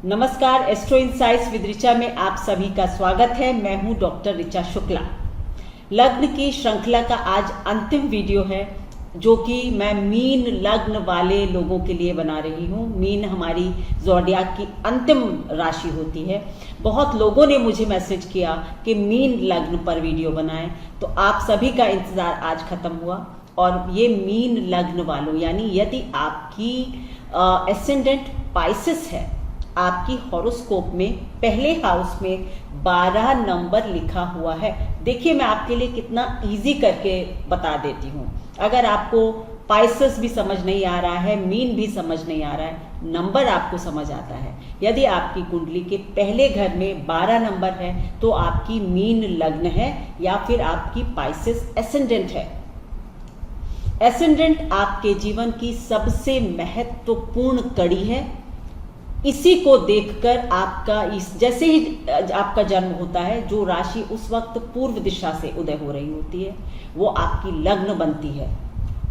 नमस्कार, astro insights with Richa में आप सभी का स्वागत है। मैं हूं डॉक्टर ऋचा शुक्ला। लग्न की श्रृंखला का आज अंतिम वीडियो है जो कि मैं मीन लग्न वाले लोगों के लिए बना रही हूं। मीन हमारी ज़ोडियाक की अंतिम राशि होती है। बहुत लोगों ने मुझे मैसेज किया कि मीन लग्न पर वीडियो बनाएं, तो आप सभी का इंतज़ार आज ख़त्म हुआ। और ये मीन लग्न वालों, यानी यदि आपकी एसेंडेंट पाइसेस है, आपकी हॉरोस्कोप में पहले हाउस में 12 नंबर लिखा हुआ है। देखिए, मैं आपके लिए कितना इजी करके बता देती हूँ। अगर आपको पाइसेस भी समझ नहीं आ रहा है, मीन भी समझ नहीं आ रहा है, नंबर आपको समझ आता है, यदि आपकी कुंडली के पहले घर में 12 नंबर है तो आपकी मीन लग्न है या फिर आपकी पाइसेस एसेंडेंट है। एसेंडेंट आपके जीवन की सबसे महत्वपूर्ण कड़ी है। इसी को देखकर आपका जैसे ही आपका जन्म होता है, जो राशि उस वक्त पूर्व दिशा से उदय हो रही होती है वो आपकी लग्न बनती है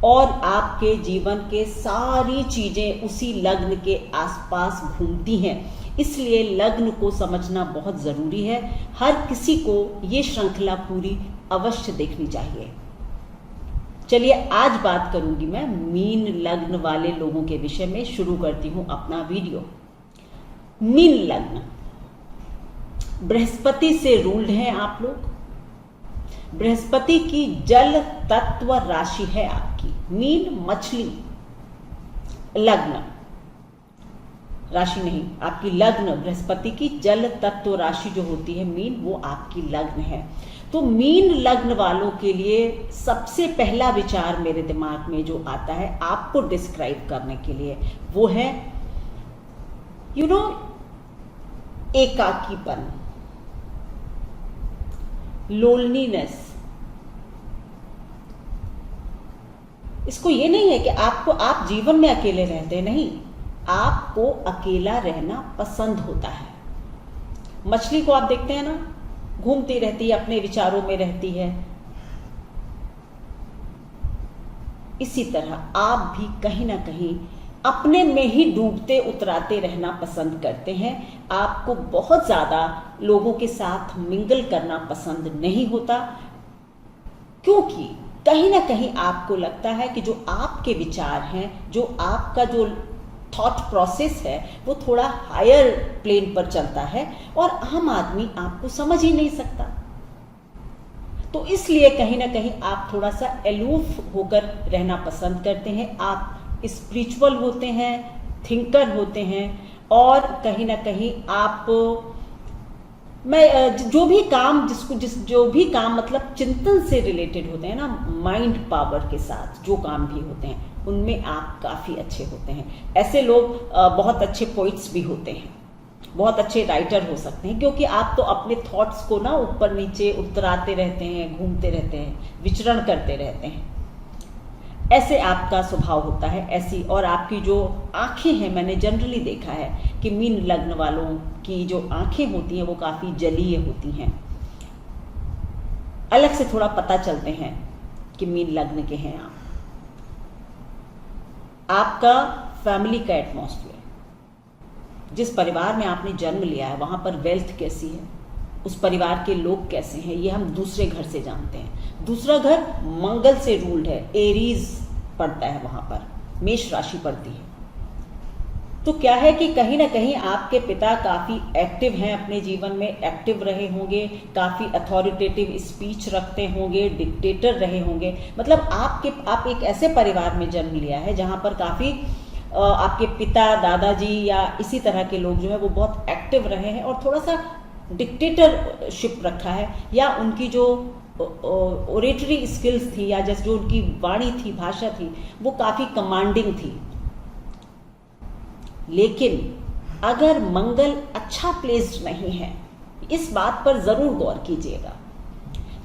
और आपके जीवन के सारी चीजें उसी लग्न के आसपास घूमती हैं। इसलिए लग्न को समझना बहुत जरूरी है। हर किसी को ये श्रृंखला पूरी अवश्य देखनी चाहिए। चलिए, आज बात करूंगी मैं मीन लग्न वाले लोगों के विषय में। शुरू करती हूं अपना वीडियो। मीन लग्न, बृहस्पति से रूल्ड हैं आप लोग। बृहस्पति की जल तत्व राशि है आपकी मीन। मछली लग्न राशि नहीं, आपकी लग्न बृहस्पति की जल तत्व राशि जो होती है मीन, वो आपकी लग्न है। तो मीन लग्न वालों के लिए सबसे पहला विचार मेरे दिमाग में जो आता है आपको डिस्क्राइब करने के लिए, वो है एकाकीपन, लोनलीनेस। इसको ये नहीं है कि आप जीवन में अकेले रहते हैं, नहीं, आपको अकेला रहना पसंद होता है। मछली को आप देखते हैं ना, घूमती रहती है, अपने विचारों में रहती है। इसी तरह आप भी कहीं ना कहीं अपने में ही डूबते उतराते रहना पसंद करते हैं। आपको बहुत ज्यादा लोगों के साथ मिंगल करना पसंद नहीं होता, क्योंकि कहीं ना कहीं आपको लगता है कि जो आपके विचार हैं, जो आपका जो थॉट प्रोसेस है, वो थोड़ा हायर प्लेन पर चलता है और आम आदमी आपको समझ ही नहीं सकता। तो इसलिए कहीं ना कहीं आप थोड़ा सा अलूफ होकर रहना पसंद करते हैं। आप स्पिरिचुअल होते हैं, थिंकर होते हैं, और कहीं ना कहीं आप जो भी काम मतलब चिंतन से रिलेटेड होते हैं ना, माइंड पावर के साथ जो काम भी होते हैं, उनमें आप काफ़ी अच्छे होते हैं। ऐसे लोग बहुत अच्छे पोइट्स भी होते हैं, बहुत अच्छे राइटर हो सकते हैं, क्योंकि आप तो अपने थॉट्स को ना ऊपर नीचे उतराते रहते हैं, घूमते रहते हैं, विचरण करते रहते हैं। ऐसे आपका स्वभाव होता है, ऐसी। और आपकी जो आंखें हैं, मैंने जनरली देखा है कि मीन लग्न वालों की जो आंखें होती हैं वो काफ़ी जलीय होती हैं। अलग से थोड़ा पता चलते हैं कि मीन लग्न के हैं आप। आपका फैमिली का एटमॉस्फेयर, जिस परिवार में आपने जन्म लिया है, वहाँ पर वेल्थ कैसी है, उस परिवार के लोग कैसे हैं, ये हम दूसरे घर से जानते हैं। दूसरा घर मंगल से रूल्ड है, एरीज पड़ता है, वहाँ पर मेष राशि पड़ती है। तो क्या है कि कहीं ना कहीं आपके पिता काफ़ी एक्टिव हैं, अपने जीवन में एक्टिव रहे होंगे, काफ़ी अथॉरिटेटिव स्पीच रखते होंगे, डिक्टेटर रहे होंगे। मतलब आप एक ऐसे परिवार में जन्म लिया है जहाँ पर काफ़ी आपके पिता, दादाजी या इसी तरह के लोग जो है वो बहुत एक्टिव रहे हैं और थोड़ा सा डिक्टेटरशिप रखा है, या उनकी जो ओरेटरी स्किल्स थी, या जैसे जो उनकी वाणी थी, भाषा थी, वो काफ़ी कमांडिंग थी। लेकिन अगर मंगल अच्छा प्लेस्ड नहीं है, इस बात पर ज़रूर गौर कीजिएगा।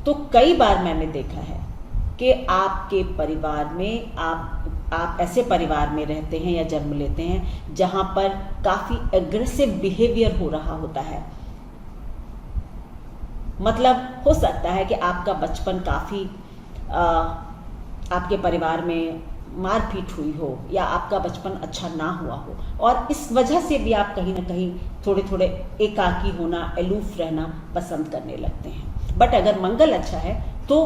तो कई बार मैंने देखा है कि आपके परिवार में आप ऐसे परिवार में रहते हैं या जन्म लेते हैं जहां पर काफ़ी एग्रेसिव बिहेवियर हो रहा होता है। मतलब हो सकता है कि आपका बचपन काफ़ी आपके परिवार में मारपीट हुई हो या आपका बचपन अच्छा ना हुआ हो, और इस वजह से भी आप कहीं ना कहीं थोड़े थोड़े एकाकी होना, अलूफ रहना पसंद करने लगते हैं। बट अगर मंगल अच्छा है तो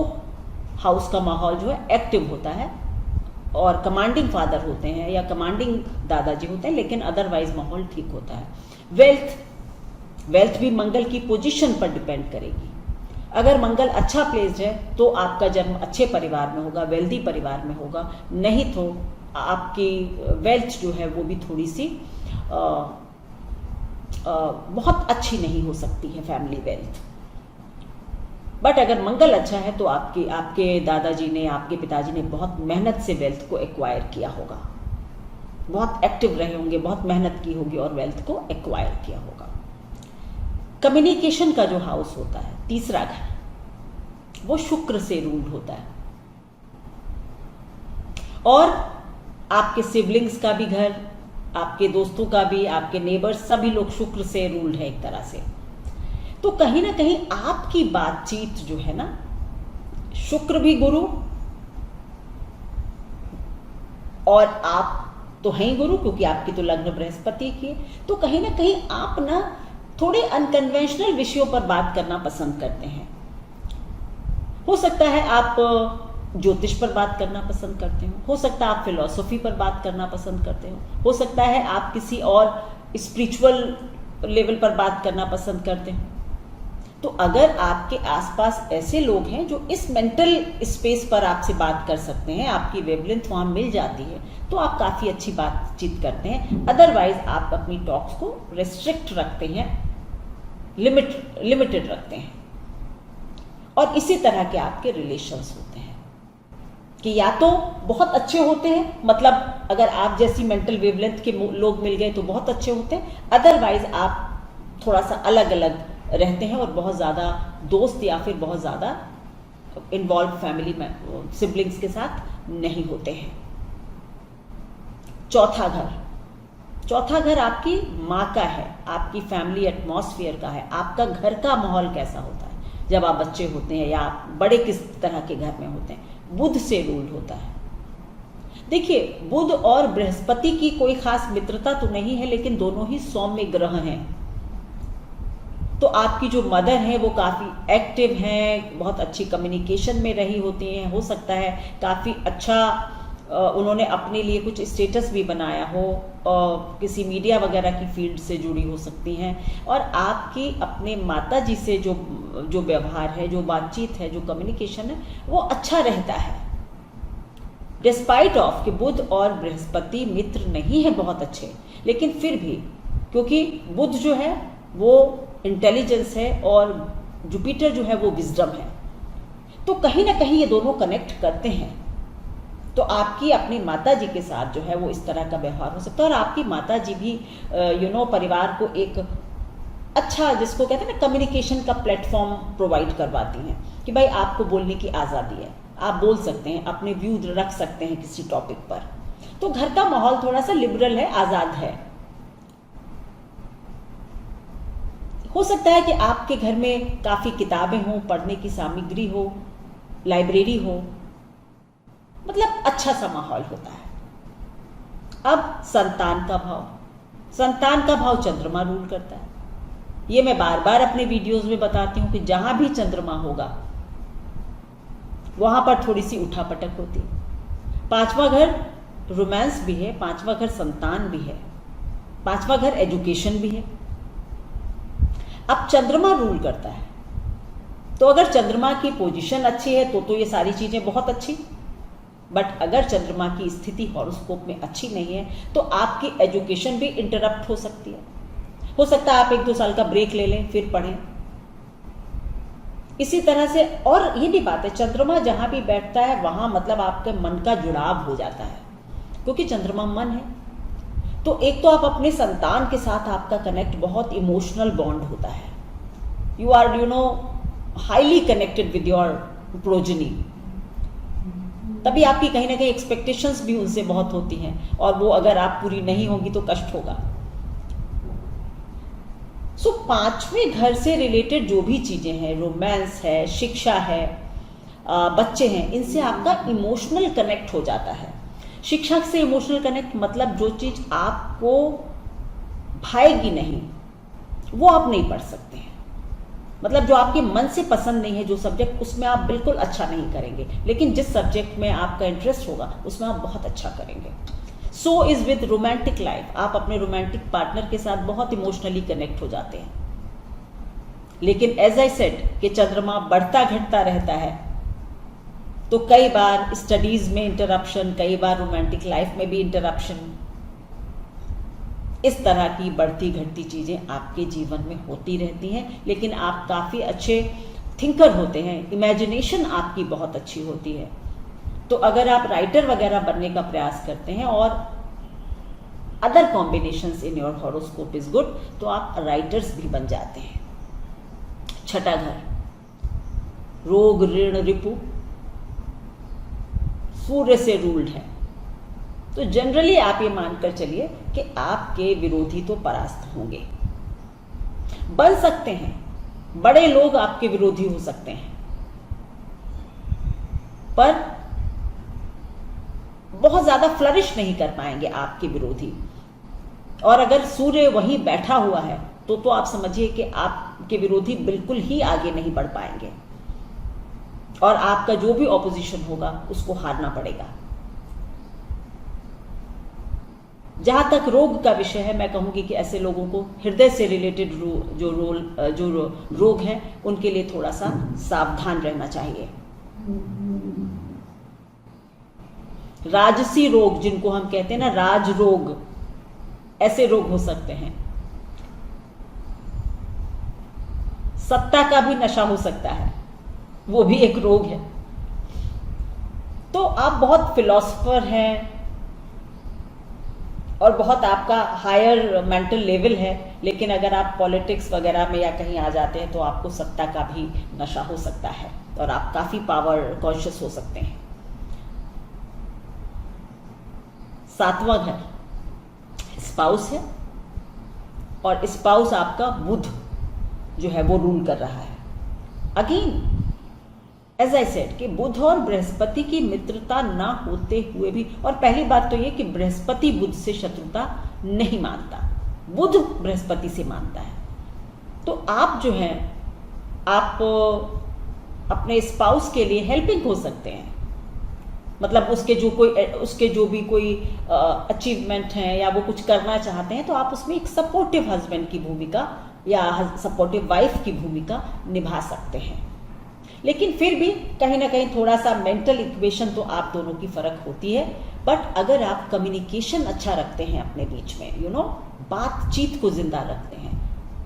हाउस का माहौल जो है एक्टिव होता है और कमांडिंग फादर होते हैं या कमांडिंग दादाजी होते हैं, लेकिन अदरवाइज माहौल ठीक होता है। वेल्थ भी मंगल की पोजीशन पर डिपेंड करेगी। अगर मंगल अच्छा प्लेस्ड है तो आपका जन्म अच्छे परिवार में होगा, वेल्दी परिवार में होगा, नहीं तो आपकी वेल्थ जो है वो भी थोड़ी सी बहुत अच्छी नहीं हो सकती है, फैमिली वेल्थ। बट अगर मंगल अच्छा है तो आपके दादाजी ने, आपके पिताजी ने बहुत मेहनत से वेल्थ को एक्वायर किया होगा, बहुत एक्टिव रहे होंगे, बहुत मेहनत की होगी और वेल्थ को एक्वायर किया होगा। कम्युनिकेशन का जो हाउस होता है, तीसरा घर, वो शुक्र से रूल्ड होता है, और आपके सिबलिंग्स का भी घर, आपके दोस्तों का भी, आपके नेबर्स, सभी लोग शुक्र से रूल्ड है एक तरह से। तो कहीं ना कहीं आपकी बातचीत जो है ना, शुक्र भी गुरु और आप तो हैं ही गुरु, क्योंकि आपकी तो लग्न बृहस्पति की है, तो कहीं ना कहीं आप ना थोड़े अनकन्वेंशनल विषयों पर बात करना पसंद करते हैं। हो सकता है आप ज्योतिष पर बात करना पसंद करते हो सकता है आप फिलॉसफी पर बात करना पसंद करते हो सकता है आप किसी और स्पिरिचुअल लेवल पर बात करना पसंद करते हो। तो अगर आपके आसपास ऐसे लोग हैं जो इस मेंटल स्पेस पर आपसे बात कर सकते हैं, आपकी वेवलेंथ वहाँ मिल जाती है, तो आप काफ़ी अच्छी बातचीत करते हैं। अदरवाइज आप अपनी टॉक्स को रेस्ट्रिक्ट रखते हैं, लिमिटेड रखते हैं। और इसी तरह के आपके रिलेशंस होते हैं कि या तो बहुत अच्छे होते हैं, मतलब अगर आप जैसी मेंटल वेवलेंथ के लोग मिल गए तो बहुत अच्छे होते हैं, अदरवाइज आप थोड़ा सा अलग अलग रहते हैं और बहुत ज़्यादा दोस्त या फिर बहुत ज़्यादा इन्वॉल्व फैमिली में सिबलिंग्स के साथ नहीं होते हैं। चौथा घर आपकी माँ का है, आपकी फैमिली एटमॉस्फेयर का है, आपका घर का माहौल कैसा होता है जब आप बच्चे होते हैं या आप बड़े किस तरह के घर में होते हैं। बुध से रूल्ड होता है। देखिए, बुध और बृहस्पति की कोई खास मित्रता तो नहीं है, लेकिन दोनों ही सौम्य ग्रह हैं। तो आपकी जो मदर है वो काफ़ी एक्टिव हैं, बहुत अच्छी कम्युनिकेशन में रही होती हैं, हो सकता है काफ़ी अच्छा उन्होंने अपने लिए कुछ स्टेटस भी बनाया हो, किसी मीडिया वगैरह की फील्ड से जुड़ी हो सकती हैं, और आपकी अपने माता जी से जो व्यवहार है, जो बातचीत है, जो कम्युनिकेशन है, वो अच्छा रहता है। डिस्पाइट ऑफ कि बुध और बृहस्पति मित्र नहीं है बहुत अच्छे, लेकिन फिर भी क्योंकि बुध जो है वो इंटेलिजेंस है और जुपिटर जो है वो विजडम है, तो कहीं ना कहीं ये दोनों कनेक्ट करते हैं। तो आपकी अपनी माता जी के साथ जो है वो इस तरह का व्यवहार हो सकता है, और आपकी माता जी भी परिवार को एक अच्छा, जिसको कहते हैं ना, कम्युनिकेशन का प्लेटफॉर्म प्रोवाइड करवाती हैं कि भाई आपको बोलने की आज़ादी है, आप बोल सकते हैं, अपने व्यू रख सकते हैं किसी टॉपिक पर। तो घर का माहौल थोड़ा सा लिबरल है, आज़ाद है। हो सकता है कि आपके घर में काफ़ी किताबें हों, पढ़ने की सामग्री हो, लाइब्रेरी हो, मतलब अच्छा सा माहौल होता है। अब संतान का भाव चंद्रमा रूल करता है। ये मैं बार बार अपने वीडियोस में बताती हूँ कि जहां भी चंद्रमा होगा वहां पर थोड़ी सी उठापटक होती है। पांचवा घर रोमांस भी है, पांचवा घर संतान भी है, पांचवा घर एजुकेशन भी है। अब चंद्रमा रूल करता है, तो अगर चंद्रमा की पोजीशन अच्छी है तो ये सारी चीजें बहुत अच्छी, बट अगर चंद्रमा की स्थिति हॉरोस्कोप में अच्छी नहीं है तो आपकी एजुकेशन भी इंटरप्ट हो सकती है। हो सकता है आप 1-2 साल का ब्रेक ले लें, फिर पढ़ें। इसी तरह से, और ये भी बात है, चंद्रमा जहां भी बैठता है वहां मतलब आपके मन का जुड़ाव हो जाता है, क्योंकि चंद्रमा मन है। तो एक तो आप अपने संतान के साथ आपका कनेक्ट बहुत इमोशनल बॉन्ड होता है। You are highly connected with your progeny. तभी आपकी कहीं ना कहीं एक्सपेक्टेशंस भी उनसे बहुत होती हैं, और वो अगर आप पूरी नहीं होगी तो कष्ट होगा। सो पांचवें घर से रिलेटेड जो भी चीजें हैं, रोमांस है, शिक्षा है, बच्चे हैं, इनसे आपका इमोशनल कनेक्ट हो जाता है। शिक्षक से इमोशनल कनेक्ट मतलब जो चीज आपको भाएगी नहीं वो आप नहीं पढ़ सकते हैं। मतलब जो आपके मन से पसंद नहीं है जो सब्जेक्ट, उसमें आप बिल्कुल अच्छा नहीं करेंगे, लेकिन जिस सब्जेक्ट में आपका इंटरेस्ट होगा उसमें आप बहुत अच्छा करेंगे। So is with romantic life. आप अपने रोमांटिक पार्टनर के साथ बहुत इमोशनली कनेक्ट हो जाते हैं, लेकिन एज आई सेड कि चंद्रमा बढ़ता घटता रहता है, तो कई बार स्टडीज में इंटरप्शन, कई बार रोमांटिक लाइफ में भी इंटरप्शन, इस तरह की बढ़ती घटती चीजें आपके जीवन में होती रहती हैं। लेकिन आप काफी अच्छे थिंकर होते हैं, इमेजिनेशन आपकी बहुत अच्छी होती है। तो अगर आप राइटर वगैरह बनने का प्रयास करते हैं और other combinations in your horoscope is good, तो आप राइटर्स भी बन जाते हैं। छठा घर, रोग ऋण रिपु सूर्य से रूल्ड है, तो जनरली आप ये मानकर चलिए कि आपके विरोधी तो परास्त होंगे, बन सकते हैं, बड़े लोग आपके विरोधी हो सकते हैं, पर बहुत ज्यादा फ्लरिश नहीं कर पाएंगे आपके विरोधी। और अगर सूर्य वहीं बैठा हुआ है तो आप समझिए कि आपके विरोधी बिल्कुल ही आगे नहीं बढ़ पाएंगे और आपका जो भी ऑपोजिशन होगा उसको हारना पड़ेगा। जहां तक रोग का विषय है, मैं कहूंगी कि ऐसे लोगों को हृदय से रिलेटेड जो रोग है उनके लिए थोड़ा सा सावधान रहना चाहिए। राजसी रोग, जिनको हम कहते हैं ना राज रोग, ऐसे रोग हो सकते हैं। सत्ता का भी नशा हो सकता है, वो भी एक रोग है। तो आप बहुत फिलोसफर हैं और बहुत आपका हायर मेंटल लेवल है, लेकिन अगर आप पॉलिटिक्स वगैरह में या कहीं आ जाते हैं तो आपको सत्ता का भी नशा हो सकता है और आप काफी पावर कॉन्शियस हो सकते हैं। सातवां घर स्पाउस है और स्पाउस आपका बुध जो है वो रूल कर रहा है। अगेन एज आई सेड कि बुध और बृहस्पति की मित्रता ना होते हुए भी, और पहली बात तो ये कि बृहस्पति बुध से शत्रुता नहीं मानता, बुध बृहस्पति से मानता है। तो आप जो हैं आप अपने स्पाउस के लिए हेल्पिंग हो सकते हैं, मतलब उसके जो भी कोई अचीवमेंट हैं या वो कुछ करना चाहते हैं तो आप उसमें एक सपोर्टिव हस्बैंड की भूमिका या सपोर्टिव वाइफ की भूमिका निभा सकते हैं। लेकिन फिर भी कहीं ना कहीं थोड़ा सा मेंटल इक्वेशन तो आप दोनों की फर्क होती है। बट अगर आप कम्युनिकेशन अच्छा रखते हैं अपने बीच में, बातचीत को जिंदा रखते हैं,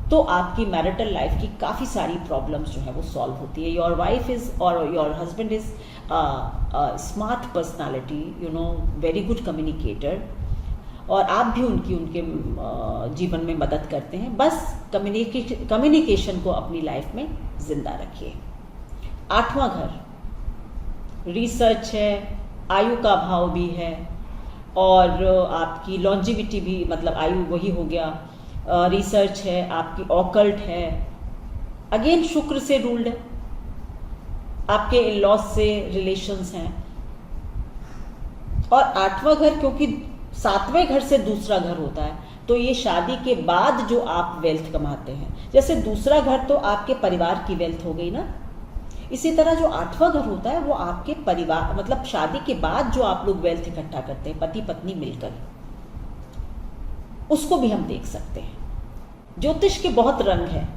तो आपकी मैरिटल लाइफ की काफ़ी सारी प्रॉब्लम्स जो है वो सॉल्व होती है। योर वाइफ इज और your husband is smart personality, very good communicator, और आप भी उनके जीवन में मदद करते हैं। बस कम्युनिकेशन को अपनी लाइफ में जिंदा रखिए। आठवां घर रिसर्च है, आयु का भाव भी है और आपकी लॉन्जिविटी भी, मतलब आयु वही हो गया। रिसर्च है, आपकी ऑकल्ट है, अगेन शुक्र से रूल्ड है, आपके इन लॉज से रिलेशंस हैं। और आठवां घर क्योंकि सातवें घर से दूसरा घर होता है, तो ये शादी के बाद जो आप वेल्थ कमाते हैं, जैसे दूसरा घर तो आपके परिवार की वेल्थ हो गई ना, इसी तरह जो आठवां घर होता है वो आपके परिवार, मतलब शादी के बाद जो आप लोग वेल्थ इकट्ठा करते हैं पति पत्नी मिलकर, उसको भी हम देख सकते हैं। ज्योतिष के बहुत रंग हैं,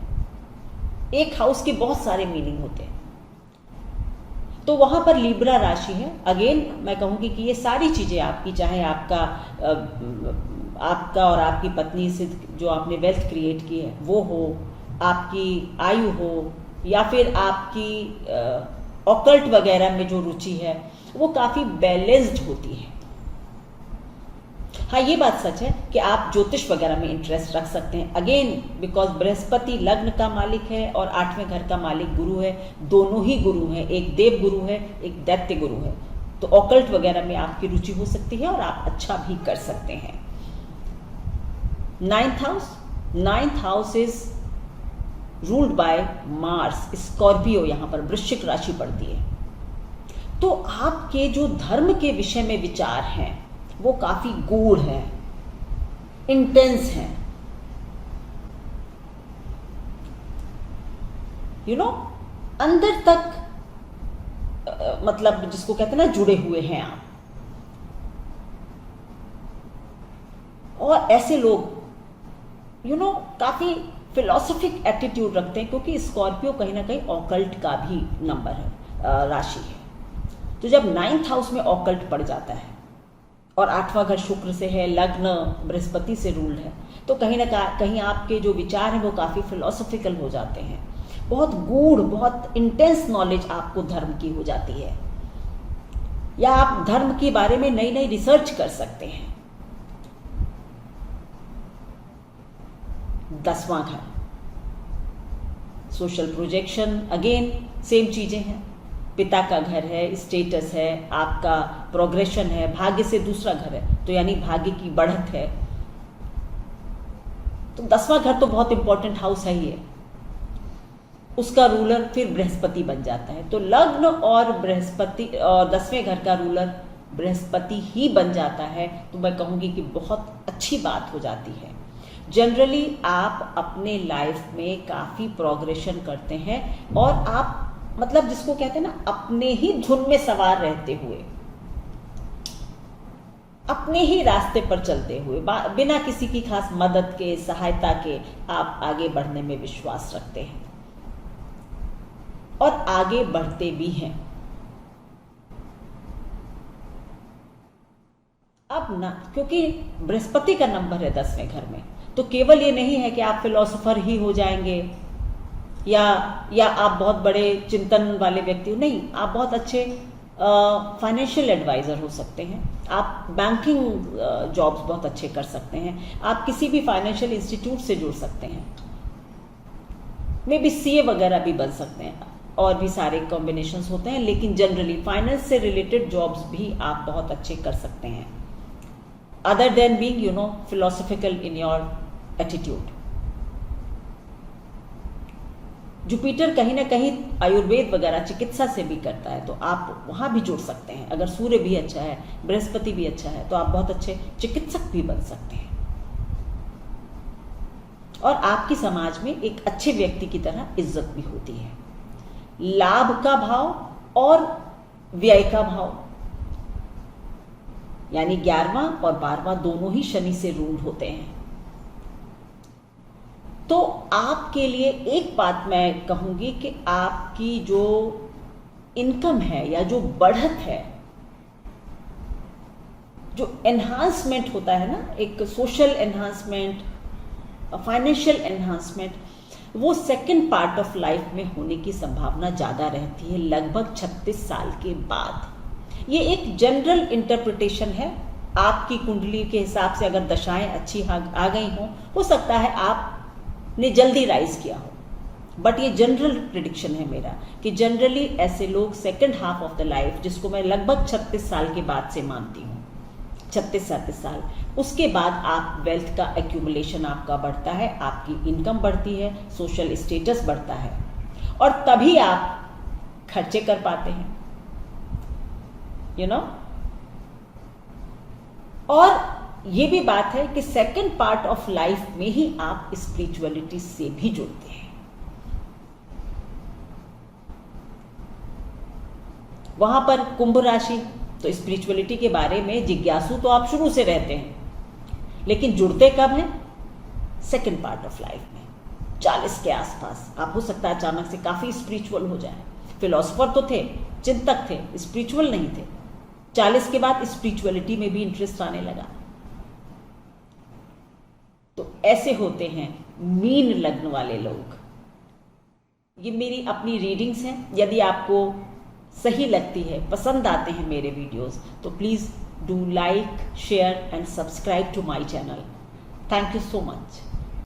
एक हाउस के बहुत सारे मीनिंग होते हैं। तो वहां पर लिब्रा राशि है। अगेन मैं कहूंगी कि ये सारी चीजें आपकी, चाहे आपका और आपकी पत्नी से जो आपने वेल्थ क्रिएट की है वो हो, आपकी आयु हो, या फिर आपकी ऑकल्ट वगैरह में जो रुचि है वो काफी बैलेंस्ड होती है। हाँ, ये बात सच है कि आप ज्योतिष वगैरह में इंटरेस्ट रख सकते हैं। अगेन बिकॉज बृहस्पति लग्न का मालिक है और आठवें घर का मालिक गुरु है, दोनों ही गुरु हैं, एक देव गुरु है एक दैत्य गुरु है। तो ऑकल्ट वगैरह में आपकी रुचि हो सकती है और आप अच्छा भी कर सकते हैं। Ninth house is ruled by Mars, Scorpio, यहां पर वृश्चिक राशि पड़ती है। तो आपके जो धर्म के विषय में विचार हैं वो काफी गूढ़ है, इंटेंस है, अंदर तक मतलब जिसको कहते हैं ना, जुड़े हुए हैं आप। और ऐसे लोग काफी फिलोसफिक एटीट्यूड रखते हैं, क्योंकि स्कॉर्पियो कहीं ना कहीं ऑकल्ट का भी नंबर है, राशि है। तो जब 9th हाउस में ऑकल्ट पड़ जाता है और 8वां घर शुक्र से है, लग्न बृहस्पति से रूल्ड है, तो कहीं ना कहीं आपके जो विचार हैं वो काफी फिलोसफिकल हो जाते हैं, बहुत गूढ़, बहुत इंटेंस नॉलेज आपको धर्म की हो जाती है, या आप धर्म के बारे में नई नई रिसर्च कर सकते हैं। 10वां घर सोशल प्रोजेक्शन, अगेन सेम चीजें हैं, पिता का घर है, स्टेटस है, आपका प्रोग्रेशन है, भाग्य से दूसरा घर है, तो यानी भाग्य की बढ़त है। तो 10वां घर तो बहुत इंपॉर्टेंट हाउस है ही है, उसका रूलर फिर बृहस्पति बन जाता है। तो लग्न और बृहस्पति और 10वें घर का रूलर बृहस्पति ही बन जाता है, तो मैं कहूंगी कि बहुत अच्छी बात हो जाती है। जनरली आप अपने लाइफ में काफी प्रोग्रेशन करते हैं, और आप मतलब जिसको कहते हैं ना, अपने ही धुन में सवार रहते हुए, अपने ही रास्ते पर चलते हुए, बिना किसी की खास मदद के, सहायता के, आप आगे बढ़ने में विश्वास रखते हैं और आगे बढ़ते भी हैं। अब ना, क्योंकि बृहस्पति का नंबर है 10वें घर में, तो केवल ये नहीं है कि आप फिलोसोफर ही हो जाएंगे या आप बहुत बड़े चिंतन वाले व्यक्ति हो, नहीं, आप बहुत अच्छे फाइनेंशियल एडवाइजर हो सकते हैं, आप बैंकिंग जॉब्स बहुत अच्छे कर सकते हैं, आप किसी भी फाइनेंशियल इंस्टीट्यूट से जुड़ सकते हैं, मे बी सीए वगैरह भी बन सकते हैं, और भी सारे कॉम्बिनेशंस होते हैं, लेकिन जनरली फाइनेंस से रिलेटेड जॉब्स भी आप बहुत अच्छे कर सकते हैं, other than being philosophical in your attitude. Jupiter कहीं ना कहीं आयुर्वेद वगैरह चिकित्सा से भी करता है, तो आप वहां भी जुड़ सकते हैं। अगर सूर्य भी अच्छा है, बृहस्पति भी अच्छा है, तो आप बहुत अच्छे चिकित्सक भी बन सकते हैं, और आपकी समाज में एक अच्छे व्यक्ति की तरह इज्जत भी होती है। लाभ का भाव और व्यय का भाव, यानी 11वां और 12वां दोनों ही शनि से रूल होते हैं। तो आपके लिए एक बात मैं कहूंगी कि आपकी जो इनकम है या जो बढ़त है, जो एनहांसमेंट होता है ना, एक सोशल एनहांसमेंट, फाइनेंशियल एनहांसमेंट, वो सेकंड पार्ट ऑफ लाइफ में होने की संभावना ज्यादा रहती है, लगभग 36 साल के बाद। ये एक जनरल इंटरप्रिटेशन है, आपकी कुंडली के हिसाब से अगर दशाएं अच्छी आ गई हो सकता है आपने जल्दी राइज किया हो, बट ये जनरल प्रिडिक्शन है मेरा कि जनरली ऐसे लोग second half of the life, जिसको मैं लगभग 36 साल के बाद से मानती हूँ, 36-37 साल, उसके बाद आप वेल्थ का एक्यूमुलेशन आपका बढ़ता है, आपकी इनकम बढ़ती है, सोशल स्टेटस बढ़ता है, और तभी आप खर्चे कर पाते हैं, और ये भी बात है कि सेकंड पार्ट ऑफ लाइफ में ही आप स्पिरिचुअलिटी से भी जुड़ते हैं। वहां पर कुंभ राशि, तो स्पिरिचुअलिटी के बारे में जिज्ञासु तो आप शुरू से रहते हैं, लेकिन जुड़ते कब हैं? सेकंड पार्ट ऑफ लाइफ में, 40 के आसपास। आप हो सकता है अचानक से काफी स्पिरिचुअल हो जाए। फिलोसोफर तो थे, चिंतक थे, स्पिरिचुअल नहीं थे। 40 के बाद स्पिरिचुअलिटी में भी इंटरेस्ट आने लगा। तो ऐसे होते हैं मीन लग्न वाले लोग। ये मेरी अपनी रीडिंग्स हैं। यदि आपको सही लगती है, पसंद आते हैं मेरे वीडियोस, तो please do like, share and subscribe to my channel. Thank you so much.